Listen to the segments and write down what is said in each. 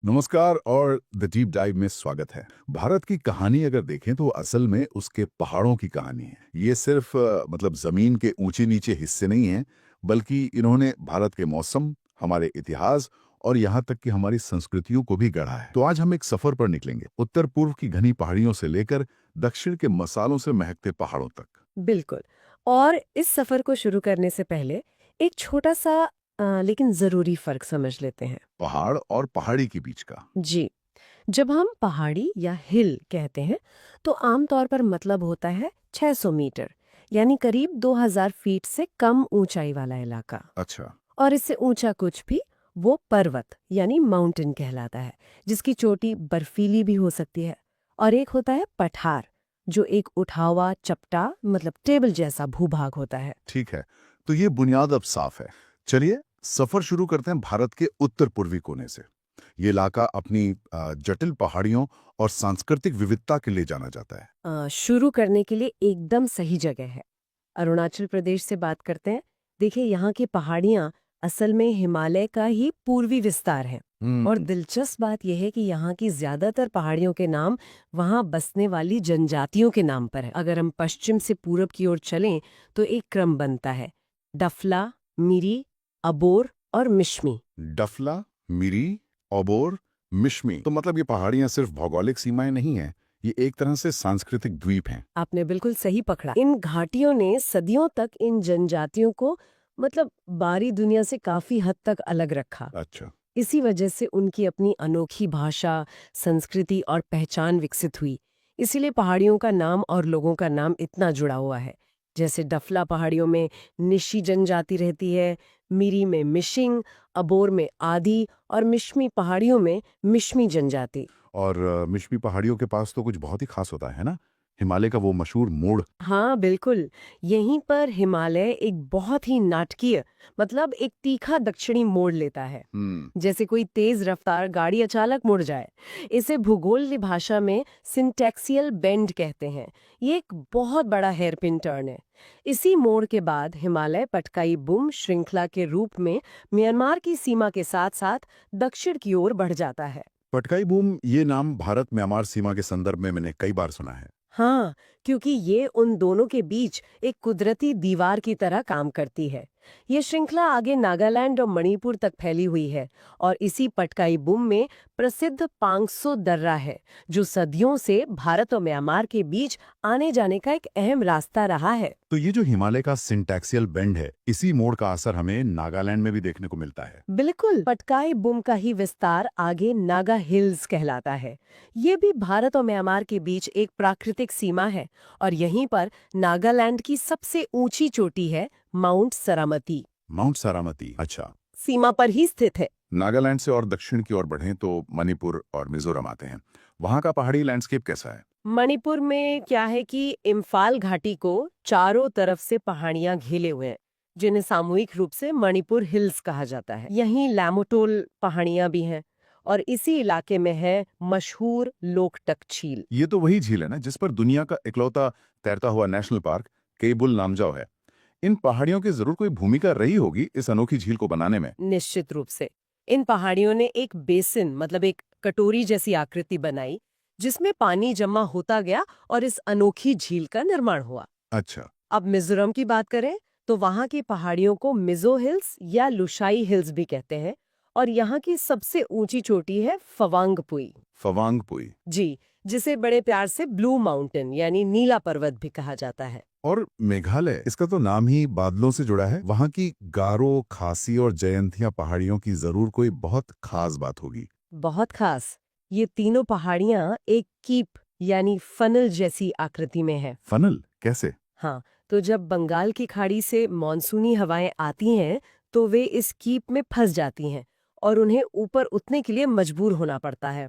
नमस्कार और the deep dive में स्वागत है। भारत की कहानी अगर देखें तो असल में उसके पहाड़ों की कहानी है। ये सिर्फ मतलब जमीन के ऊंचे नीचे हिस्से नहीं हैं, बल्कि इन्होंने भारत के मौसम, हमारे इतिहास और यहाँ तक कि हमारी संस्कृतियों को भी गढ़ा है। तो आज हम एक सफर पर निकलेंगे, उत्तर पूर्व की घनी पहाड़ियों से लेकर दक्षिण के मसालों से महकते पहाड़ों तक। बिल्कुल। और इस सफर को शुरू करने से पहले एक छोटा सा लेकिन जरूरी फर्क समझ लेते हैं। पहाड़ और पहाड़ी के बीच का। जी। जब हम पहाड़ी या हिल कहते हैं तो आमतौर पर मतलब होता है 600 मीटर, यानी करीब 2000 फीट से कम ऊंचाई वाला इलाका। अच्छा। और इससे ऊंचा कुछ भी वो पर्वत यानी माउंटेन कहलाता है, जिसकी चोटी बर्फीली भी हो सकती है। और एक होता है पठार, जो एक उठा हुआ चपटा मतलब टेबल जैसा भूभाग होता है। ठीक है, तो ये बुनियाद अब साफ है। चलिए सफर शुरू करते हैं भारत के उत्तर पूर्वी कोने से। ये इलाका अपनी जटिल पहाड़ियों और सांस्कृतिक विविधता के लिए जाना जाता है। शुरू करने के लिए एकदम सही जगह है। अरुणाचल प्रदेश से बात करते हैं। देखिए, यहाँ की पहाड़ियाँ असल में हिमालय का ही पूर्वी विस्तार है। और हम्म। दिलचस्प बात यह है कि यहाँ की ज्यादातर पहाड़ियों के नाम वहाँ बसने वाली जनजातियों के नाम पर है। अगर हम पश्चिम से पूरब की ओर चलें तो एक क्रम बनता है: डफला, मिरी, अबोर और मिश्मी। डफला, मिरी, ओबोर, मिश्मी। तो मतलब ये पहाड़ियां सिर्फ भौगोलिक सीमाएं नहीं हैं, ये एक तरह से सांस्कृतिक द्वीप हैं। आपने बिल्कुल सही पकड़ा। इन घाटियों ने सदियों तक इन जनजातियों को मतलब बाहरी दुनिया से काफी हद तक अलग रखा। अच्छा। इसी वजह से उनकी अपनी अनोखी भाषा, संस्कृति और पहचान विकसित हुई। इसीलिए पहाड़ियों का नाम और लोगों का नाम इतना जुड़ा हुआ है। जैसे डफला पहाड़ियों में निशी जनजाति रहती है, मिरी में मिशिंग, अबोर में आदि और मिश्मी पहाड़ियों में मिश्मी जनजाति। और मिश्मी पहाड़ियों के पास तो कुछ बहुत ही खास होता है ना, हिमालय का वो मशहूर मोड़। हाँ बिल्कुल। यहीं पर हिमालय एक बहुत ही नाटकीय मतलब एक तीखा दक्षिणी मोड़ लेता है। हम्म। जैसे कोई तेज रफ्तार गाड़ी अचानक मुड़ जाए। इसे भूगोल की भाषा में सिंटैक्सियल बेंड कहते हैं। ये एक बहुत बड़ा हेयरपिन टर्न है। इसी मोड़ के बाद हिमालय पटकाई बुम श्रृंखला के रूप में म्यांमार की सीमा के साथ साथ दक्षिण की ओर बढ़ जाता है। पटकाई बूम, ये नाम भारत म्यांमार सीमा के संदर्भ में मैंने कई बार सुना है। हाँ, क्योंकि ये उन दोनों के बीच एक कुदरती दीवार की तरह काम करती है। ये श्रृंखला आगे नागालैंड और मणिपुर तक फैली हुई है। और इसी पटकाई बुम में प्रसिद्ध पांगसो दर्रा है, जो सदियों से भारत और म्यांमार के बीच आने जाने का एक अहम रास्ता रहा है। तो ये जो हिमालय का सिंटैक्सियल बेंड है, इसी मोड़ का असर हमें नागालैंड में भी देखने को मिलता है। बिल्कुल, पटकाई बुम का ही विस्तार आगे नागा हिल्स कहलाता है। ये भी भारत और म्यांमार के बीच एक प्राकृतिक सीमा है। और यहीं पर नागालैंड की सबसे ऊंची चोटी है माउंट सरामती। माउंट सारामती, अच्छा। सीमा पर ही स्थित है। नागालैंड से और दक्षिण की ओर बढ़ें तो मणिपुर और मिजोरम आते हैं। वहाँ का पहाड़ी लैंडस्केप कैसा है? मणिपुर में क्या है कि इम्फाल घाटी को चारों तरफ से पहाड़ियां घेरे हुए हैं, जिन्हें सामूहिक रूप से मणिपुर हिल्स कहा जाता है। यहीं लैमोटोल पहाड़ियां भी हैं। और इसी इलाके में है मशहूर लोकटक झील। ये तो वही झील है ना जिस पर दुनिया का इकलौता तैरता हुआ नेशनल पार्क केबुल लामजाओ है। इन पहाड़ियों की जरूर कोई भूमिका रही होगी इस अनोखी झील को बनाने में। निश्चित रूप से इन पहाड़ियों ने एक बेसिन मतलब एक कटोरी जैसी आकृति बनाई, जिसमें पानी जमा होता गया और इस अनोखी झील का निर्माण हुआ। अच्छा। अब मिजोरम की बात करें तो वहां की पहाड़ियों को मिजो हिल्स या लुशाई हिल्स भी कहते हैं। और यहाँ की सबसे ऊंची चोटी है फवांगपुई। फवांगपुई। जी, जिसे बड़े प्यार से ब्लू माउंटेन यानी नीला पर्वत भी कहा जाता है। और मेघालय, इसका तो नाम ही बादलों से जुड़ा है। वहाँ की गारो, खासी और जयंतिया पहाड़ियों की जरूर कोई बहुत खास बात होगी। बहुत खास। ये तीनों पहाड़ियां एक कीप यानी फनल जैसी आकृति में है। फनल कैसे? हाँ, तो जब बंगाल की खाड़ी से मॉनसूनी हवाएं आती हैं तो वे इस कीप में फंस जाती हैं और उन्हें ऊपर उठने के लिए मजबूर होना पड़ता है।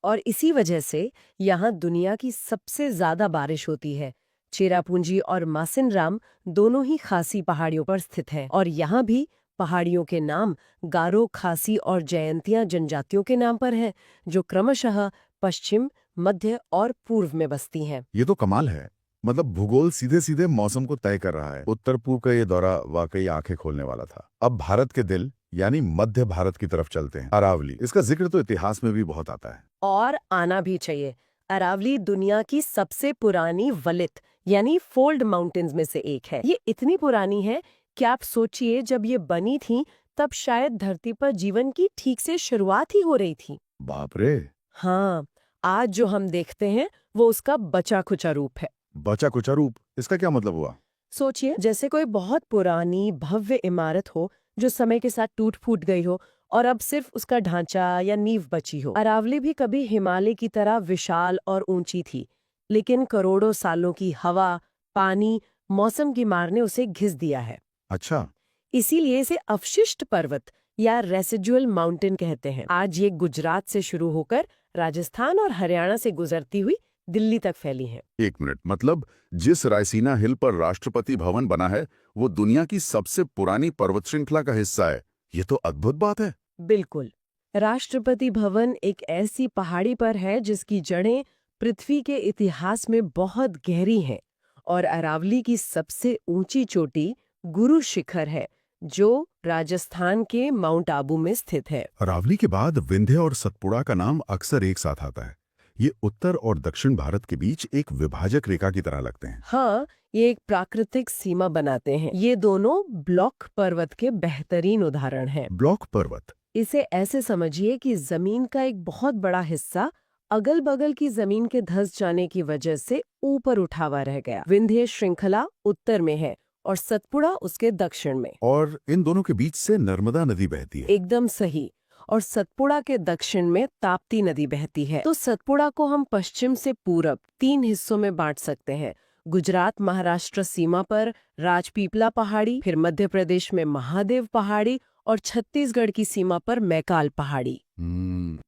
और इसी वजह से यहाँ दुनिया की सबसे ज्यादा बारिश होती है। चेरापूंजी और मासिनराम दोनों ही खासी पहाड़ियों पर स्थित हैं। और यहाँ भी पहाड़ियों के नाम गारो, खासी और जयंतिया जनजातियों के नाम पर हैं, जो क्रमशः पश्चिम, मध्य और पूर्व में बसती हैं। ये तो कमाल है। मतलब भूगोल सीधे सीधे मौसम को तय कर रहा है। उत्तर पूर्व का ये दौरा वाकई आंखें खोलने वाला था। अब भारत के दिल यानी मध्य भारत की तरफ चलते हैं। अरावली, इसका जिक्र तो इतिहास में भी बहुत आता है। और आना भी चाहिए। अरावली दुनिया की सबसे पुरानी वलित यानी फोल्ड माउंटेन्स में से एक है। ये इतनी पुरानी है कि आप सोचिए जब ये बनी थी तब शायद धरती पर जीवन की ठीक से शुरुआत ही हो रही थी। बाप रे। हाँ, आज जो हम देखते हैं वो उसका बचा खुचा रूप है। बचा कुचा रूप, इसका क्या मतलब हुआ? सोचिए जैसे कोई बहुत पुरानी भव्य इमारत हो जो समय के साथ टूट फूट गई हो और अब सिर्फ उसका ढांचा या नींव बची हो। अरावली भी कभी हिमालय की तरह विशाल और ऊंची थी, लेकिन करोड़ों सालों की हवा, पानी, मौसम की मार ने उसे घिस दिया है। अच्छा। इसीलिए इसे अवशिष्ट पर्वत या रेसिडुअल माउंटेन कहते हैं। आज ये गुजरात से शुरू होकर राजस्थान और हरियाणा से गुजरती हुई दिल्ली तक फैली है। एक मिनट, मतलब जिस रायसीना हिल पर राष्ट्रपति भवन बना है वो दुनिया की सबसे पुरानी पर्वत श्रृंखला का हिस्सा है। ये तो अद्भुत बात है। बिल्कुल। राष्ट्रपति भवन एक ऐसी पहाड़ी पर है जिसकी जड़ें पृथ्वी के इतिहास में बहुत गहरी हैं और अरावली की सबसे ऊंची चोटी गुरु शिखर है जो राजस्थान के माउंट आबू में स्थित है। अरावली के बाद विंध्य और सतपुड़ा का नाम अक्सर एक साथ आता है। ये उत्तर और दक्षिण भारत के बीच एक विभाजक रेखा की तरह लगते हैं। हाँ, ये एक प्राकृतिक सीमा बनाते हैं। ये दोनों ब्लॉक पर्वत के बेहतरीन उदाहरण हैं। ब्लॉक पर्वत। इसे ऐसे समझिए कि जमीन का एक बहुत बड़ा हिस्सा अगल बगल की जमीन के धंस जाने की वजह से ऊपर उठा हुआ रह गया। विंध्य श्रृंखला उत्तर में है और सतपुड़ा उसके दक्षिण में। और इन दोनों के बीच से नर्मदा नदी बहती है। एकदम सही। और सतपुड़ा के दक्षिण में ताप्ती नदी बहती है। तो सतपुड़ा को हम पश्चिम से पूरब 3 हिस्सों में बांट सकते हैं। गुजरात महाराष्ट्र सीमा पर राजपीपला पहाड़ी, फिर मध्य प्रदेश में महादेव पहाड़ी और छत्तीसगढ़ की सीमा पर मैकाल पहाड़ी।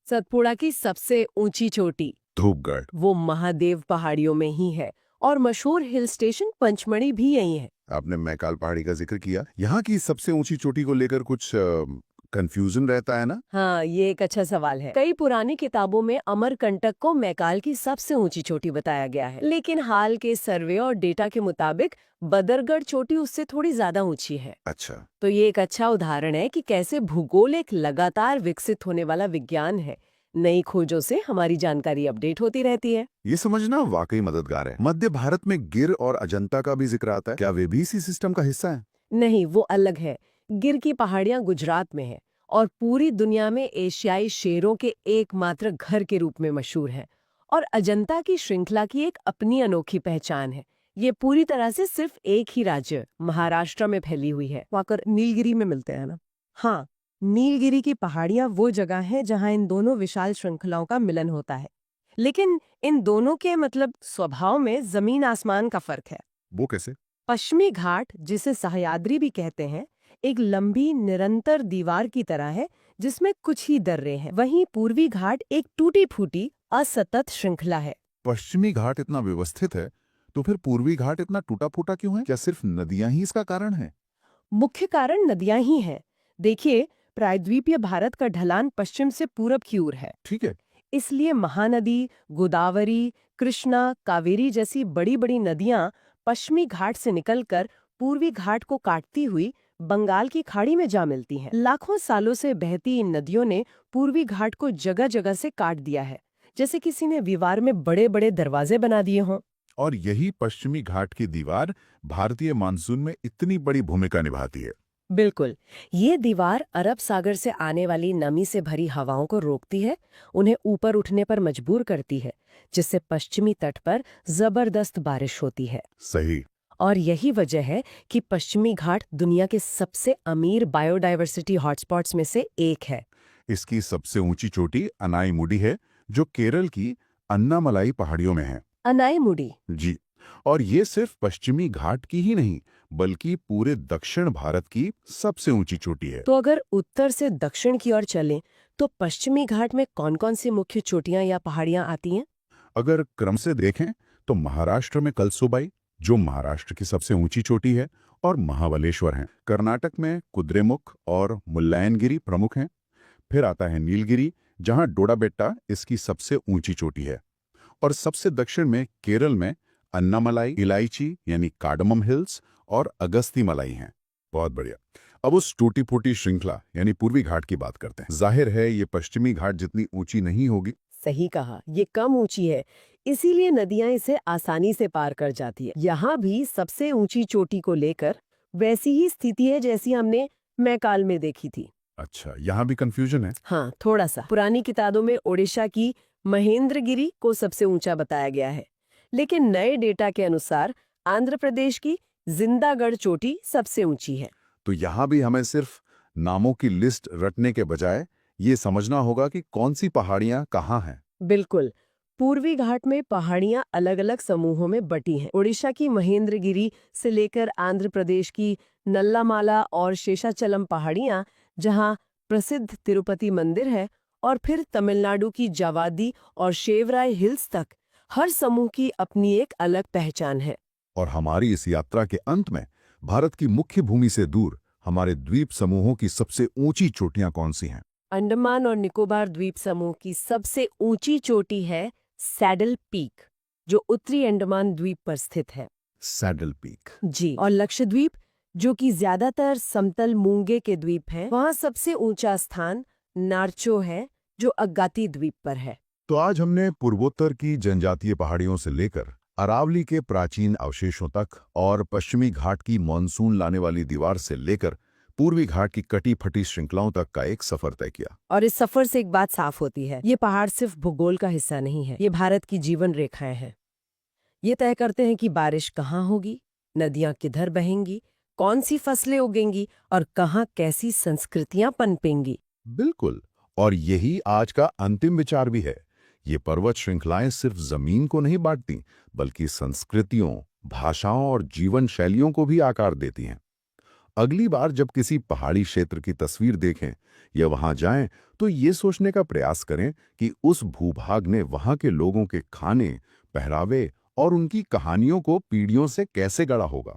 सतपुड़ा की सबसे ऊंची चोटी धूपगढ़, वो महादेव पहाड़ियों में ही है और मशहूर हिल स्टेशन पंचमढ़ी भी यही है। आपने मैकाल पहाड़ी का जिक्र किया। यहाँ की सबसे ऊंची चोटी को लेकर कुछ कंफ्यूजन रहता है ना? हाँ, ये एक अच्छा सवाल है। कई पुरानी किताबों में अमरकंटक को मैकाल की सबसे ऊंची चोटी बताया गया है, लेकिन हाल के सर्वे और डेटा के मुताबिक बदरगढ़ चोटी उससे थोड़ी ज्यादा ऊंची है। अच्छा। तो ये एक अच्छा उदाहरण है कि कैसे भूगोल एक लगातार विकसित होने वाला विज्ञान है। नई खोजों से हमारी जानकारी अपडेट होती रहती है। ये समझना वाकई मददगार है। मध्य भारत में गिर और अजंता का भी जिक्र आता है। क्या वे भी इसी सिस्टम का हिस्सा है? नहीं, वो अलग है। गिर की पहाड़ियां गुजरात में है और पूरी दुनिया में एशियाई शेरों के एकमात्र घर के रूप में मशहूर है। और अजंता की श्रृंखला की एक अपनी अनोखी पहचान है। ये पूरी तरह से सिर्फ एक ही राज्य महाराष्ट्र में फैली हुई है। वाकर नीलगिरी में मिलते हैं ना? हाँ, नीलगिरी की पहाड़ियां वो जगह है जहां इन दोनों विशाल श्रृंखलाओं का मिलन होता है। लेकिन इन दोनों के स्वभाव में जमीन आसमान का फर्क है। वो कैसे? पश्चिमी घाट, जिसे सह्याद्री भी कहते हैं, एक लंबी निरंतर दीवार की तरह है जिसमें कुछ ही दर्रे हैं। वहीं पूर्वी घाट एक टूटी फूटी असतत श्रृंखला है। पश्चिमी घाट इतना व्यवस्थित है तो फिर पूर्वी घाट इतना टूटा फूटा क्यों है? क्या सिर्फ नदियां ही इसका कारण है? मुख्य कारण नदियां ही हैं। देखिए, प्रायद्वीपीय भारत का ढलान पश्चिम से पूरब की ओर है। ठीक है। इसलिए महानदी, गोदावरी, कृष्णा, कावेरी जैसी बड़ी बड़ी नदियां पश्चिमी घाट से निकलकर पूर्वी घाट को काटती हुई बंगाल की खाड़ी में जा मिलती हैं। लाखों सालों से बहती इन नदियों ने पूर्वी घाट को जगह जगह से काट दिया है, जैसे किसी ने दीवार में बड़े बड़े दरवाजे बना दिए हों। और यही पश्चिमी घाट की दीवार भारतीय मानसून में इतनी बड़ी भूमिका निभाती है। बिल्कुल। ये दीवार अरब सागर से आने वाली नमी से भरी हवाओं को रोकती है, उन्हें ऊपर उठने पर मजबूर करती है, जिससे पश्चिमी तट पर जबरदस्त बारिश होती है। सही। और यही वजह है कि पश्चिमी घाट दुनिया के सबसे अमीर बायोडायवर्सिटी हॉटस्पॉट्स में से एक है। इसकी सबसे ऊंची चोटी अनाईमुडी है, जो केरल की अन्नामलाई पहाड़ियों में है। अनाईमुडी? जी। और ये सिर्फ पश्चिमी घाट की ही नहीं, बल्कि पूरे दक्षिण भारत की सबसे ऊंची चोटी है। तो अगर उत्तर से दक्षिण की ओर चलें, तो पश्चिमी घाट में कौन-कौन सी मुख्य चोटियां या पहाड़ियां आती हैं? अगर क्रम से देखें तो महाराष्ट्र में कलसुबाई, जो महाराष्ट्र की सबसे ऊंची चोटी है, और महाबलेश्वर हैं। कर्नाटक में कुद्रेमुख और मुल्लायनगिरी प्रमुख हैं। फिर आता है नीलगिरी, जहां डोडाबेट्टा इसकी सबसे ऊंची चोटी है। और सबसे दक्षिण में केरल में अन्नामलाई, इलायची यानी कार्डमम हिल्स और अगस्ती मलाई हैं। बहुत बढ़िया। अब उस टूटी फूटी श्रृंखला यानी पूर्वी घाट की बात करते हैं। जाहिर है ये पश्चिमी घाट जितनी ऊंची नहीं होगी। सही कहा, ये कम ऊंची है, इसीलिए नदियां इसे आसानी से पार कर जाती है। यहाँ भी सबसे ऊंची चोटी को लेकर वैसी ही स्थिति है जैसी हमने मैकाल में देखी थी। अच्छा, यहाँ भी कंफ्यूजन है। हाँ, थोड़ा सा। पुरानी किताबों में ओडिशा की महेंद्रगिरी को सबसे ऊंचा बताया गया है, लेकिन नए डेटा के अनुसार आंध्र प्रदेश की जिंदागढ़ चोटी सबसे ऊंची है। तो यहाँ भी हमें सिर्फ नामों की लिस्ट रटने के बजाय ये समझना होगा कि कौन सी पहाड़ियाँ कहाँ हैं। बिल्कुल। पूर्वी घाट में पहाड़ियां अलग-अलग समूहों में बटी हैं। ओडिशा की महेंद्रगिरी से लेकर आंध्र प्रदेश की नल्लामाला और शेषाचलम पहाड़ियां, जहां प्रसिद्ध तिरुपति मंदिर है, और फिर तमिलनाडु की जावादी और शेवराय हिल्स तक, हर समूह की अपनी एक अलग पहचान है। और हमारी इस यात्रा के अंत में भारत की मुख्य भूमि से दूर हमारे द्वीप समूहों की सबसे ऊंची चोटियां कौन सी हैं? अंडमान और निकोबार द्वीप समूह की सबसे ऊंची चोटी है सैडल पीक, जो उत्तरी अंडमान द्वीप पर स्थित है। Saddle peak. जी। और लक्षद्वीप, जो कि ज्यादातर समतल मूंगे के द्वीप हैं, वहाँ सबसे ऊंचा स्थान नार्चो है, जो अगाती द्वीप पर है। तो आज हमने पूर्वोत्तर की जनजातीय पहाड़ियों से लेकर अरावली के प्राचीन अवशेषों तक और पश्चिमी घाट की मानसून लाने वाली दीवार से लेकर पूर्वी घाट की कटी फटी श्रृंखलाओं तक का एक सफर तय किया। और इस सफर से एक बात साफ होती है, ये पहाड़ सिर्फ भूगोल का हिस्सा नहीं है, ये भारत की जीवन रेखाएं हैं। ये तय करते हैं कि बारिश कहाँ होगी, नदियां किधर बहेंगी, कौन सी फसलें उगेंगी और कहाँ कैसी संस्कृतियां पनपेंगी। बिल्कुल। और यही आज का अंतिम विचार भी है। ये पर्वत श्रृंखलाएं सिर्फ जमीन को नहीं बांटती, बल्कि संस्कृतियों, भाषाओं और जीवन शैलियों को भी आकार देती हैं। अगली बार जब किसी पहाड़ी क्षेत्र की तस्वीर देखें या वहां जाएं, तो ये सोचने का प्रयास करें कि उस भूभाग ने वहां के लोगों के खाने, पहरावे और उनकी कहानियों को पीढ़ियों से कैसे गढ़ा होगा।